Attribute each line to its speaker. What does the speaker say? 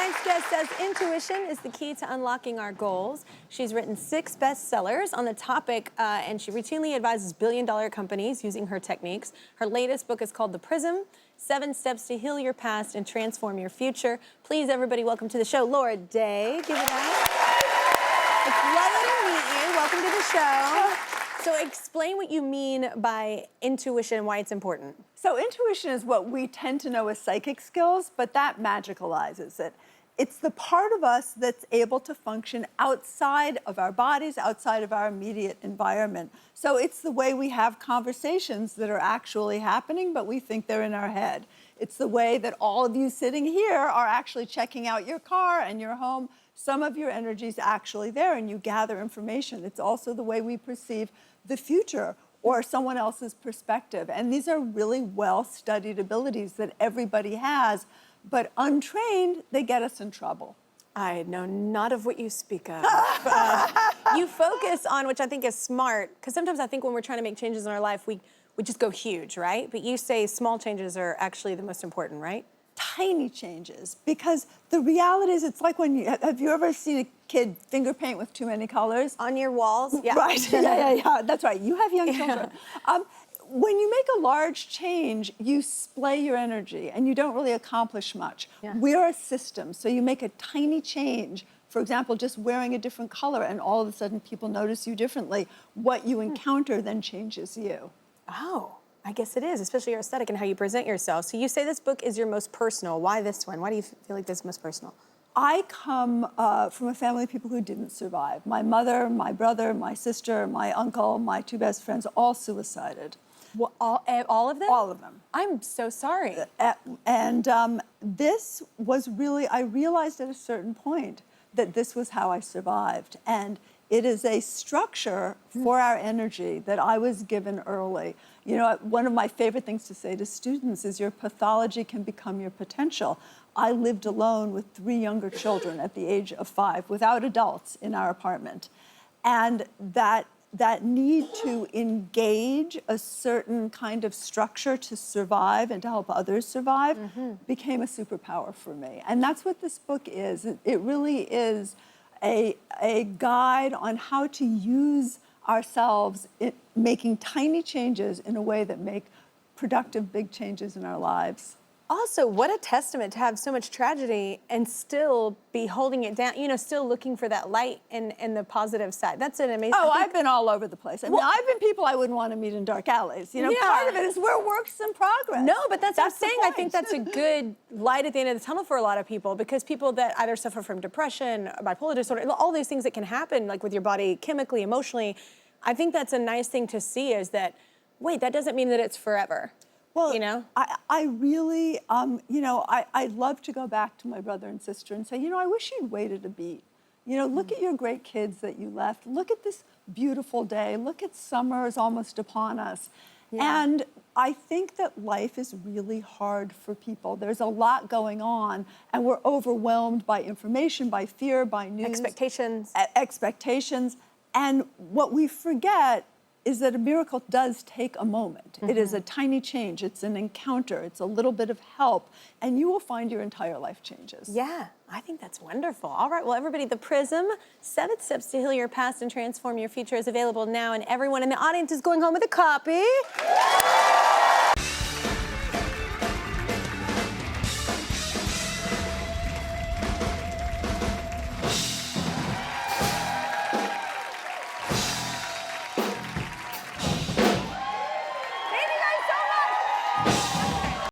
Speaker 1: next guest says intuition is the key to unlocking our goals. She's written 6 bestsellers on the topic, and she routinely advises billion-dollar companies using her techniques. Her latest book is called The Prism, 7 Steps to Heal Your Past and Transform Your Future. Please, everybody, welcome to the show, Laura Day. Give it up. It's lovely to meet you. Welcome to the show. So explain what you mean by intuition and why it's important.
Speaker 2: So intuition is what we tend to know as psychic skills, but that magicalizes it. It's the part of us that's able to function outside of our bodies, outside of our immediate environment. So it's the way we have conversations that are actually happening, but we think they're in our head. It's the way that all of you sitting here are actually checking out your car and your home. Some of your energy is actually there and you gather information. It's also the way we perceive the future or someone else's perspective. And these are really well-studied abilities that everybody has, but untrained, they get us in trouble.
Speaker 1: I know not of what you speak of. You focus on, which I think is smart, because sometimes I think when we're trying to make changes in our life, we just go huge, right? But you say small changes are actually the most important, right?
Speaker 2: Tiny changes, because the reality is, it's like when have you ever seen a kid finger paint with too many colors?
Speaker 1: On your walls? Yeah.
Speaker 2: Right, yeah, that's right. You have young children. When you make a large change, you splay your energy and you don't really accomplish much.
Speaker 1: Yeah.
Speaker 2: We're a system, so you make a tiny change, for example, just wearing a different color, and all of a sudden people notice you differently. What you encounter then changes you.
Speaker 1: Oh, I guess it is, especially your aesthetic and how you present yourself. So you say this book is your most personal. Why this one? Why do you feel like this is most personal?
Speaker 2: I come from a family of people who didn't survive. My mother, my brother, my sister, my uncle, my 2 best friends all suicided.
Speaker 1: Well, all of them?
Speaker 2: All of them.
Speaker 1: I'm so sorry.
Speaker 2: And this was really, I realized at a certain point that this was how I survived. And it is a structure for our energy that I was given early. You know, one of my favorite things to say to students is your pathology can become your potential. I lived alone with 3 younger children at the age of 5 without adults in our apartment. And that need to engage a certain kind of structure to survive and to help others survive became a superpower for me. And that's what this book is. It really is a guide on how to use ourselves in making tiny changes in a way that make productive big changes in our lives.
Speaker 1: Also, what a testament to have so much tragedy and still be holding it down, you know, still looking for that light and the positive side. That's an amazing.
Speaker 2: Oh, I've been all over the place. I mean, I've been people I wouldn't want to meet in dark alleys. You know, part of it is we're works in progress.
Speaker 1: No, but that's what I'm saying.
Speaker 2: the
Speaker 1: I think that's a good light at the end of the tunnel for a lot of people, because people that either suffer from depression, bipolar disorder, all these things that can happen, like with your body chemically, emotionally, I think that's a nice thing to see, is that, wait, that doesn't mean that it's forever.
Speaker 2: Well,
Speaker 1: you know?
Speaker 2: I really, you know, I'd love to go back to my brother and sister and say, you know, I wish you'd waited a beat. You know, look at your great kids that you left. Look at this beautiful day. Look at summer is almost upon us. Yeah. And I think that life is really hard for people. There's a lot going on, and we're overwhelmed by information, by fear, by news. Expectations. And what we forget is that a miracle does take a moment. It is a tiny change, it's an encounter, it's a little bit of help, and you will find your entire life changes.
Speaker 1: Yeah, I think that's wonderful. All right, well, everybody, The Prism, 7 Steps to Heal Your Past and Transform Your Future is available now, and everyone in the audience is going home with a copy.